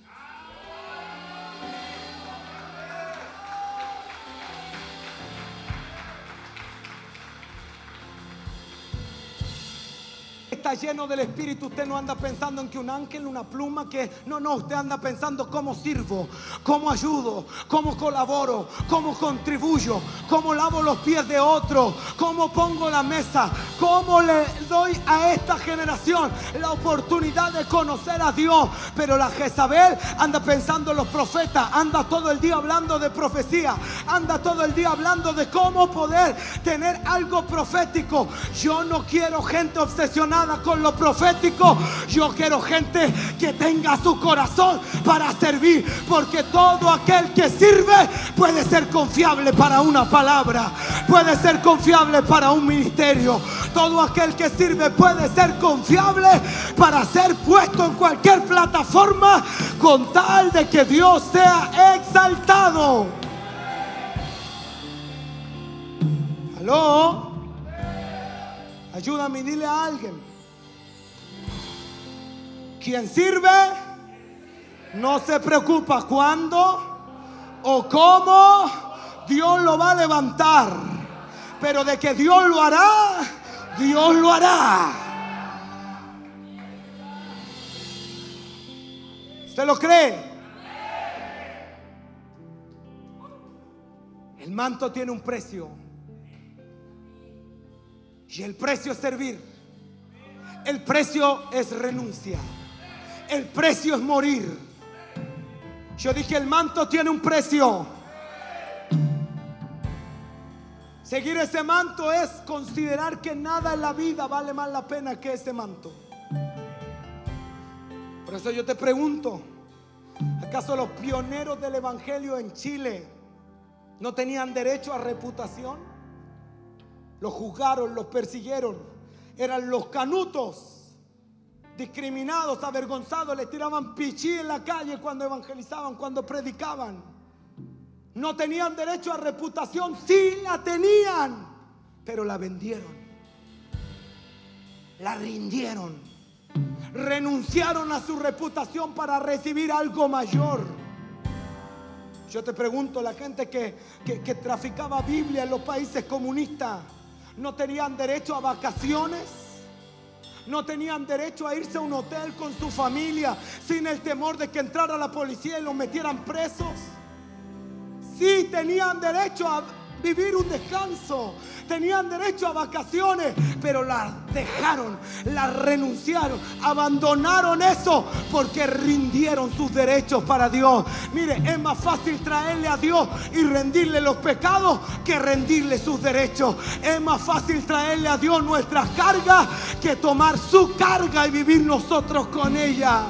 Está lleno del Espíritu. Usted no anda pensando en que un ángel, una pluma, que no, usted anda pensando cómo sirvo, cómo ayudo, cómo colaboro, cómo contribuyo, cómo lavo los pies de otro, cómo pongo la mesa, cómo le doy a esta generación la oportunidad de conocer a Dios. Pero la Jezabel anda pensando en los profetas, anda todo el día hablando de profecía, anda todo el día hablando de cómo poder tener algo profético. Yo no quiero gente obsesionada con lo profético. Yo quiero gente que tenga su corazón para servir, porque todo aquel que sirve puede ser confiable para una palabra, puede ser confiable para un ministerio. Todo aquel que sirve puede ser confiable para ser puesto en cualquier plataforma, con tal de que Dios sea exaltado. ¿Aló? Ayúdame y dile a alguien: quien sirve no se preocupa cuándo o cómo Dios lo va a levantar, pero de que Dios lo hará, Dios lo hará. ¿Usted lo cree? El manto tiene un precio, y el precio es servir. El precio es renuncia. El precio es morir. Yo dije, el manto tiene un precio. Seguir ese manto es considerar que nada en la vida vale más la pena que ese manto. Por eso yo te pregunto, ¿acaso los pioneros del evangelio en Chile no tenían derecho a reputación? Los juzgaron, los persiguieron. Eran los canutos, discriminados, avergonzados. Les tiraban pichí en la calle cuando evangelizaban, cuando predicaban. No tenían derecho a reputación. Sí la tenían, pero la vendieron, la rindieron, renunciaron a su reputación para recibir algo mayor. Yo te pregunto, la gente que traficaba Biblia en los países comunistas, ¿no tenían derecho a vacaciones? ¿No tenían derecho a irse a un hotel con su familia sin el temor de que entrara la policía y los metieran presos? Sí, tenían derecho a vivir un descanso, tenían derecho a vacaciones, pero las dejaron, las renunciaron, abandonaron eso porque rindieron sus derechos para Dios. Mire, es más fácil traerle a Dios y rendirle los pecados que rendirle sus derechos. Es más fácil traerle a Dios nuestras cargas que tomar su carga y vivir nosotros con ella.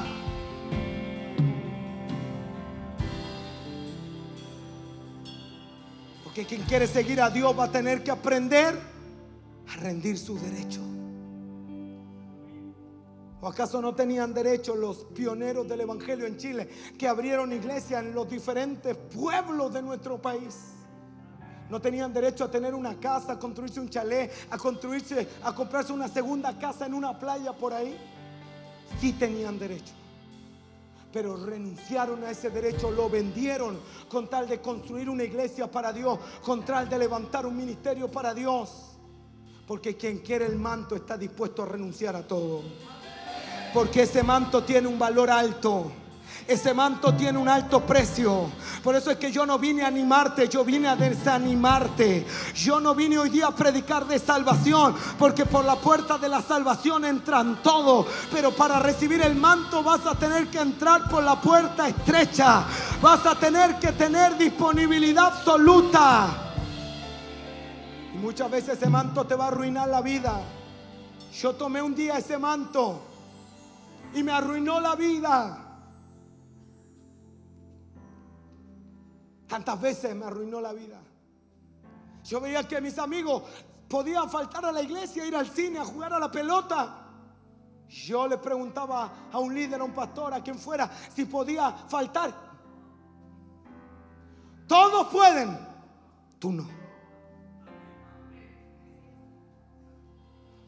Porque quien quiere seguir a Dios va a tener que aprender a rendir sus derechos. ¿O acaso no tenían derecho los pioneros del evangelio en Chile, que abrieron iglesias en los diferentes pueblos de nuestro país? ¿No tenían derecho a tener una casa, a construirse un chalet, a comprarse una segunda casa en una playa por ahí? Sí tenían derecho, pero renunciaron a ese derecho, lo vendieron con tal de construir una iglesia para Dios, con tal de levantar un ministerio para Dios. Porque quien quiere el manto está dispuesto a renunciar a todo, porque ese manto tiene un valor alto. Ese manto tiene un alto precio. Por eso es que yo no vine a animarte, yo vine a desanimarte. Yo no vine hoy día a predicar de salvación, porque por la puerta de la salvación entran todos, pero para recibir el manto vas a tener que entrar por la puerta estrecha. Vas a tener que tener disponibilidad absoluta. Y muchas veces ese manto te va a arruinar la vida. Yo tomé un día ese manto y me arruinó la vida. Tantas veces me arruinó la vida. Yo veía que mis amigos podía faltar a la iglesia, ir al cine, a jugar a la pelota. Yo le preguntaba a un líder, a un pastor, a quien fuera, si podía faltar. Todos pueden, tú no.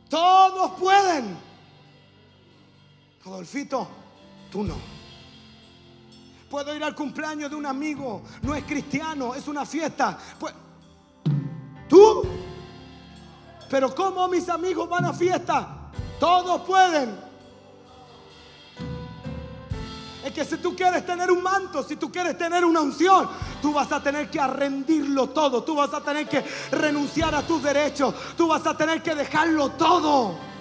Todos pueden, Rodolfito, tú no. Puedo ir al cumpleaños de un amigo, no es cristiano, es una fiesta. Pues, ¿tú? Pero ¿cómo mis amigos van a fiesta? Todos pueden. Es que si tú quieres tener un manto, si tú quieres tener una unción, tú vas a tener que rendirlo todo. Tú vas a tener que renunciar a tus derechos. Tú vas a tener que dejarlo todo.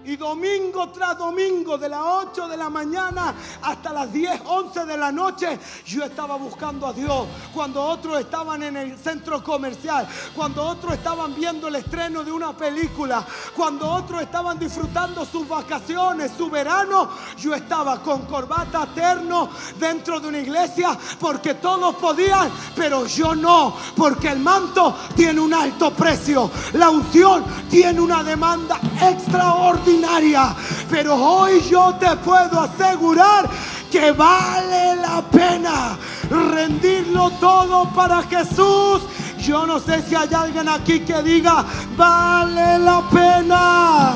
Y domingo tras domingo, de las 8 de la mañana hasta las 10, 11 de la noche, yo estaba buscando a Dios. Cuando otros estaban en el centro comercial, cuando otros estaban viendo el estreno de una película, cuando otros estaban disfrutando sus vacaciones, su verano, yo estaba con corbata, terno, dentro de una iglesia, porque todos podían, pero yo no, porque el manto tiene un alto precio. La unción tiene una demanda extraordinaria. Pero hoy yo te puedo asegurar que vale la pena rendirlo todo para Jesús. Yo no sé si hay alguien aquí que diga vale la pena.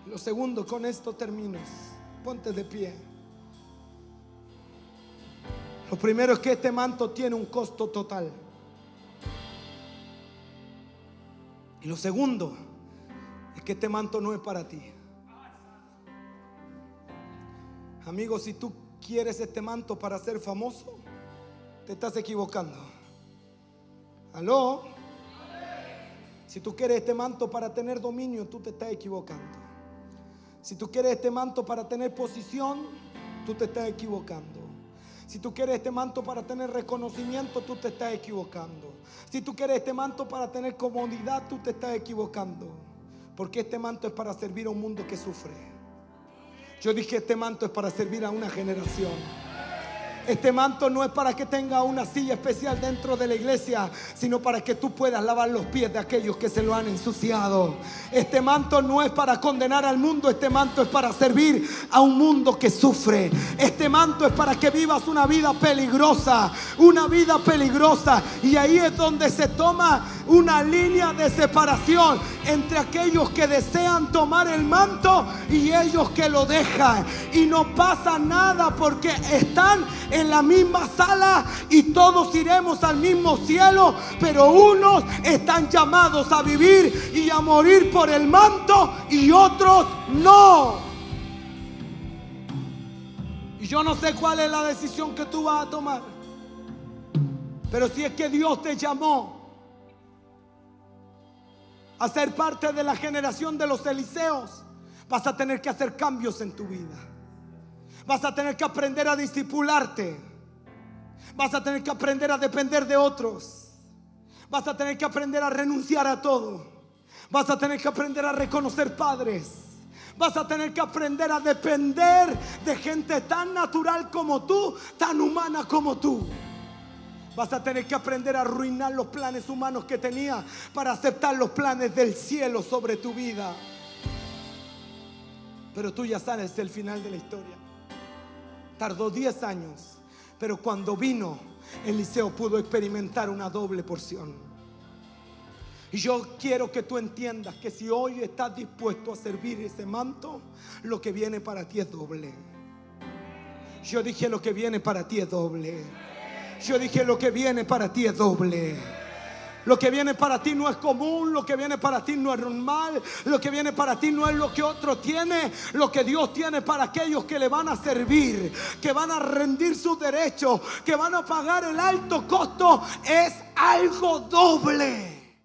Lo segundo, con esto termino. Ponte de pie. Lo primero es que este manto tiene un costo total. Y lo segundo es que este manto no es para ti. Amigo, si tú quieres este manto para ser famoso, te estás equivocando. ¿Aló? Si tú quieres este manto para tener dominio, tú te estás equivocando. Si tú quieres este manto para tener posición, tú te estás equivocando. Si tú quieres este manto para tener reconocimiento, tú te estás equivocando. Si tú quieres este manto para tener comodidad, tú te estás equivocando. Porque este manto es para servir a un mundo que sufre. Yo dije, este manto es para servir a una generación. Este manto no es para que tenga una silla especial dentro de la iglesia, sino para que tú puedas lavar los pies de aquellos que se lo han ensuciado. Este manto no es para condenar al mundo. Este manto es para servir a un mundo que sufre. Este manto es para que vivas una vida peligrosa. Una vida peligrosa. Y ahí es donde se toma una línea de separación entre aquellos que desean tomar el manto y ellos que lo dejan. Y no pasa nada porque están en la misma sala y todos iremos al mismo cielo, pero unos están llamados a vivir y a morir por el manto y otros no. Y yo no sé cuál es la decisión que tú vas a tomar, pero si es que Dios te llamó a ser parte de la generación de los Eliseos, vas a tener que hacer cambios en tu vida. Vas a tener que aprender a discipularte. Vas a tener que aprender a depender de otros. Vas a tener que aprender a renunciar a todo. Vas a tener que aprender a reconocer padres. Vas a tener que aprender a depender de gente tan natural como tú, tan humana como tú. Vas a tener que aprender a arruinar los planes humanos que tenías para aceptar los planes del cielo sobre tu vida. Pero tú ya sabes el final de la historia. Tardó 10 años, pero cuando vino, Eliseo pudo experimentar una doble porción. Y yo quiero que tú entiendas que si hoy estás dispuesto a servir ese manto, lo que viene para ti es doble. Yo dije, lo que viene para ti es doble. Yo dije, lo que viene para ti es doble. Lo que viene para ti no es común. Lo que viene para ti no es normal. Lo que viene para ti no es lo que otro tiene. Lo que Dios tiene para aquellos que le van a servir, que van a rendir sus derechos, que van a pagar el alto costo, es algo doble.